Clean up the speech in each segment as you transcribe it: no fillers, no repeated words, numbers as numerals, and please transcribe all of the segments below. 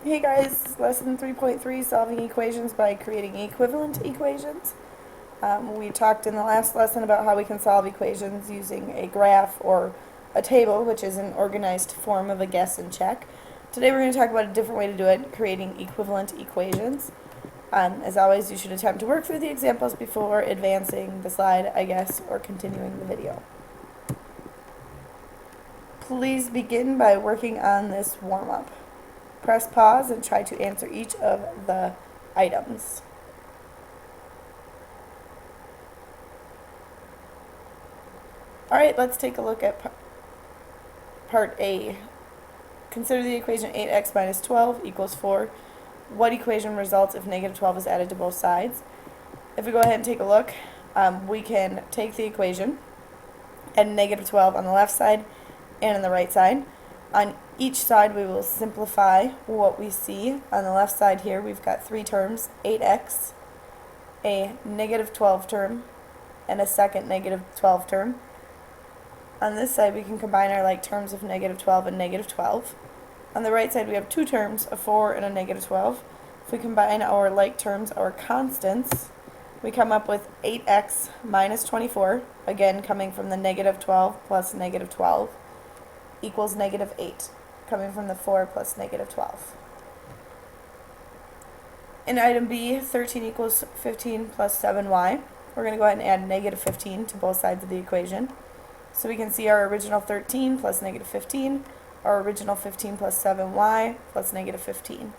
Hey guys, lesson 3.3, solving equations by creating equivalent equations. We talked in the last lesson about how we can solve equations using a graph or a table, which is an organized form of a guess and check. Today we're going to talk about a different way to do it, creating equivalent equations. As always, you should attempt to work through the examples before advancing the slide, I guess, or continuing the video. Please begin by working on this warm-up. Press pause and try to answer each of the items. Alright, let's take a look at part A. Consider the equation 8x minus 12 equals 4. What equation results if negative 12 is added to both sides? If we go ahead and take a look, we can take the equation and negative 12 on the left side and on the right side. On each side we will simplify what we see. On the left side here we've got three terms, 8x, a negative 12 term, and a second negative 12 term. On this side we can combine our like terms of negative 12 and negative 12. On the right side we have two terms, a 4 and a negative 12. If we combine our like terms, our constants, we come up with 8x minus 24, again coming from the negative 12 plus negative 12, equals negative 8, coming from the 4 plus negative 12. In item B, 13 equals 15 plus 7y. We're going to go ahead and add negative 15 to both sides of the equation. So we can see our original 13 plus negative 15, our original 15 plus 7y plus negative 15.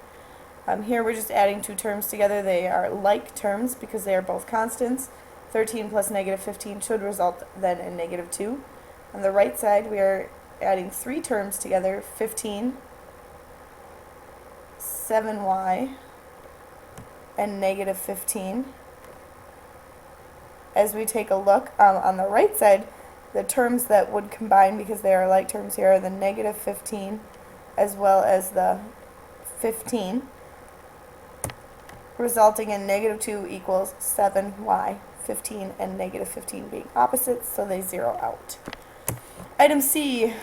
Here we're just adding two terms together. They are like terms because they are both constants. 13 plus negative 15 should result then in negative 2. On the right side we are adding three terms together, 15, 7y, and negative 15. As we take a look on the right side, the terms that would combine because they are like terms here are the negative 15 as well as the 15, resulting in negative 2 equals 7y, 15 and negative 15 being opposites, so they zero out. Item C,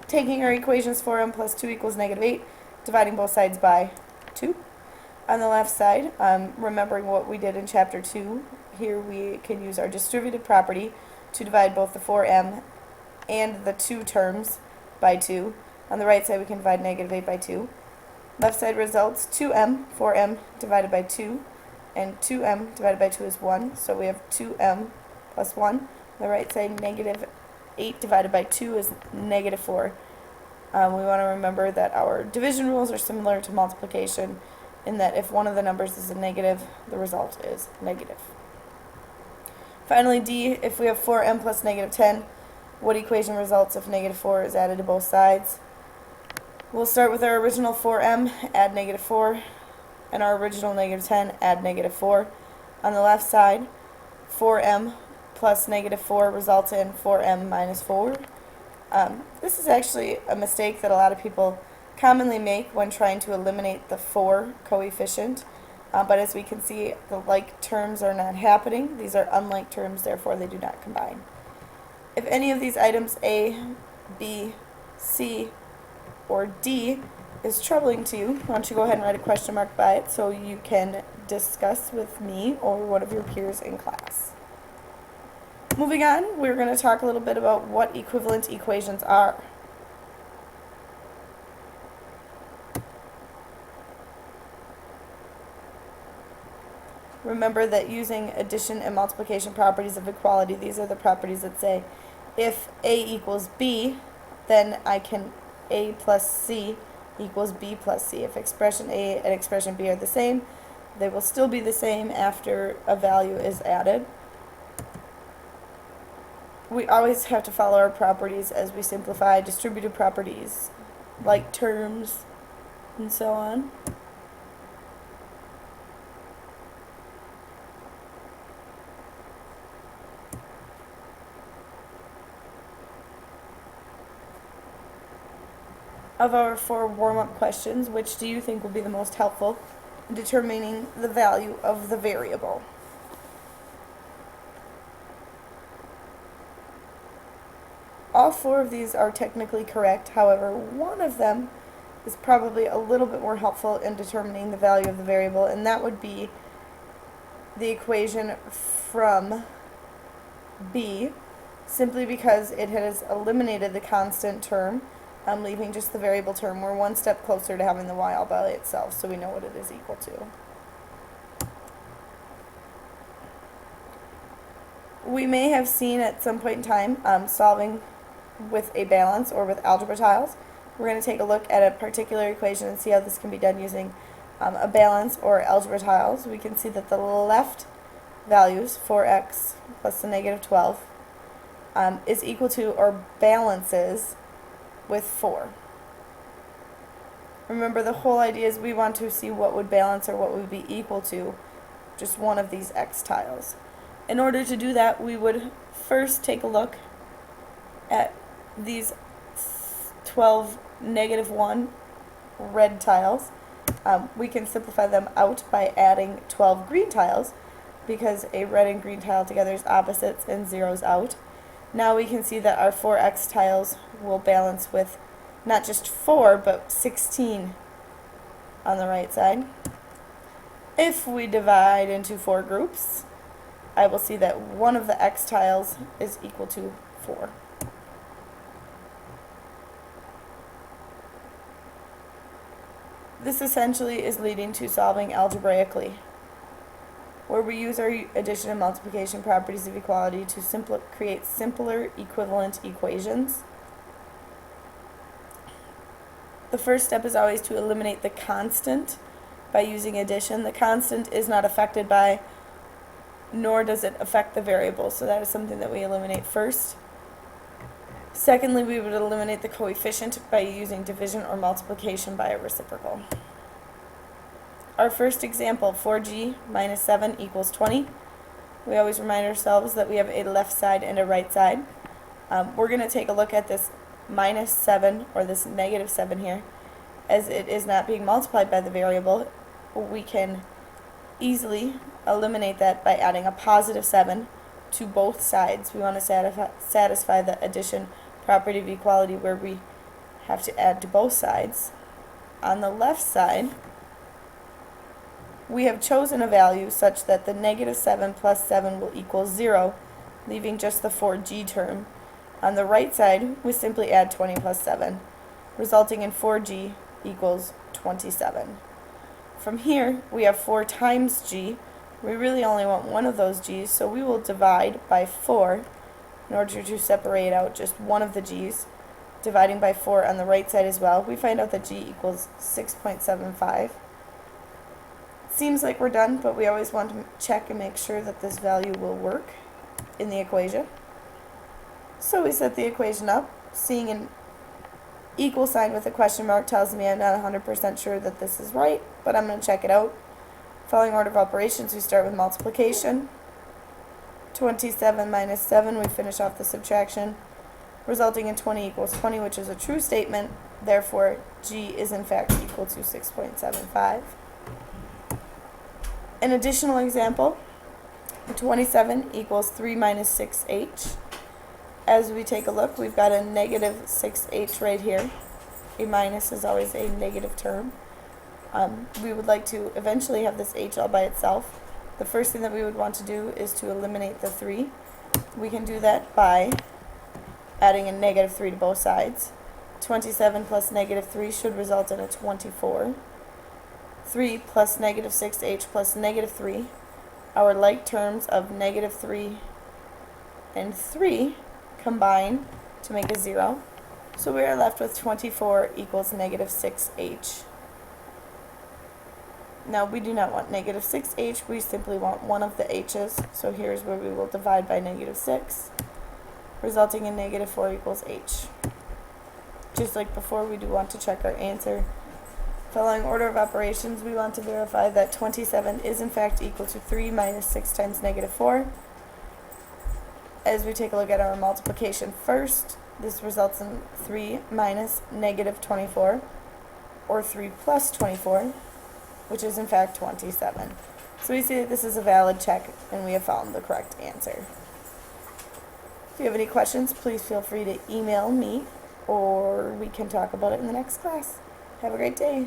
taking our equations 4m plus 2 equals negative 8, dividing both sides by 2. On the left side, remembering what we did in chapter 2, here we can use our distributive property to divide both the 4m and the 2 terms by 2. On the right side we can divide negative 8 by 2. Left side results 2m, 4m divided by 2, and 2m divided by 2 is 1, so we have 2m plus 1. On the right side, negative 8 divided by 2 is negative 4. We want to remember that our division rules are similar to multiplication in that if one of the numbers is a negative, the result is negative. Finally, D, if we have 4m plus negative 10, what equation results if negative 4 is added to both sides? We'll start with our original 4m, add negative 4, and our original negative 10, add negative 4. On the left side, 4m plus negative 4 results in 4m minus 4. This is actually a mistake that a lot of people commonly make when trying to eliminate the 4 coefficient. But as we can see, the like terms are not happening. These are unlike terms, therefore they do not combine. If any of these items A, B, C, or D is troubling to you, why don't you go ahead and write a question mark by it so you can discuss with me or one of your peers in class. Moving on, we're going to talk a little bit about what equivalent equations are. Remember that using addition and multiplication properties of equality, these are the properties that say if A equals B, then I can A plus C equals B plus C. If expression A and expression B are the same, they will still be the same after a value is added. We always have to follow our properties as we simplify distributive properties, like terms, and so on. Of our 4 warm-up questions, which do you think will be the most helpful in determining the value of the variable? All 4 of these are technically correct, however, one of them is probably a little bit more helpful in determining the value of the variable, and that would be the equation from B, simply because it has eliminated the constant term, leaving just the variable term. We're one step closer to having the y all by itself, so we know what it is equal to. We may have seen at some point in time solving with a balance or with algebra tiles. We're going to take a look at a particular equation and see how this can be done using a balance or algebra tiles. We can see that the left values, 4x plus the negative 12, is equal to or balances with 4. Remember, the whole idea is we want to see what would balance or what would be equal to just one of these x tiles. In order to do that, we would first take a look at these 12 negative 1 red tiles. We can simplify them out by adding 12 green tiles, because a red and green tile together is opposites and zeros out. Now we can see that our 4x tiles will balance with not just 4, but 16 on the right side. If we divide into 4 groups, I will see that one of the x tiles is equal to 4. This essentially is leading to solving algebraically, where we use our addition and multiplication properties of equality to create simpler equivalent equations. The first step is always to eliminate the constant by using addition. The constant is not affected by, nor does it affect the variable, so that is something that we eliminate first. Secondly, we would eliminate the coefficient by using division or multiplication by a reciprocal. Our first example, 4g minus 7 equals 20. We always remind ourselves that we have a left side and a right side. We're going to take a look at this minus 7, or this negative 7 here. As it is not being multiplied by the variable, we can easily eliminate that by adding a positive 7 to both sides. We want to satisfy the addition property of equality, where we have to add to both sides. On the left side, we have chosen a value such that the negative 7 plus 7 will equal 0, leaving just the 4g term. On the right side, we simply add 20 plus 7, resulting in 4g equals 27. From here, we have 4 times g. We really only want one of those g's, so we will divide by 4 in order to separate out just one of the g's. Dividing by 4 on the right side as well, we find out that g equals 6.75. Seems like we're done, but we always want to check and make sure that this value will work in the equation. So we set the equation up. Seeing an equal sign with a question mark tells me I'm not 100% sure that this is right, but I'm going to check it out. Following order of operations, we start with multiplication. 27 minus 7, we finish off the subtraction, resulting in 20 equals 20, which is a true statement. Therefore, g is in fact equal to 6.75. An additional example, 27 equals 3 minus 6h. As we take a look, we've got a negative 6h right here. A minus is always a negative term. We would like to eventually have this h all by itself. The first thing that we would want to do is to eliminate the 3. We can do that by adding a negative 3 to both sides. 27 plus negative 3 should result in a 24. 3 plus negative 6h plus negative 3, our like terms of negative 3 and 3 combine to make a 0. So we are left with 24 equals negative 6h. Now we do not want negative 6h, we simply want one of the h's. So here's where we will divide by negative 6, resulting in negative 4 equals h. Just like before, we do want to check our answer. Following order of operations, we want to verify that 27 is in fact equal to 3 minus 6 times negative 4. As we take a look at our multiplication first, this results in 3 minus negative 24, or 3 plus 24, which is in fact 27. So we see that this is a valid check, and we have found the correct answer. If you have any questions, please feel free to email me, or we can talk about it in the next class. Have a great day.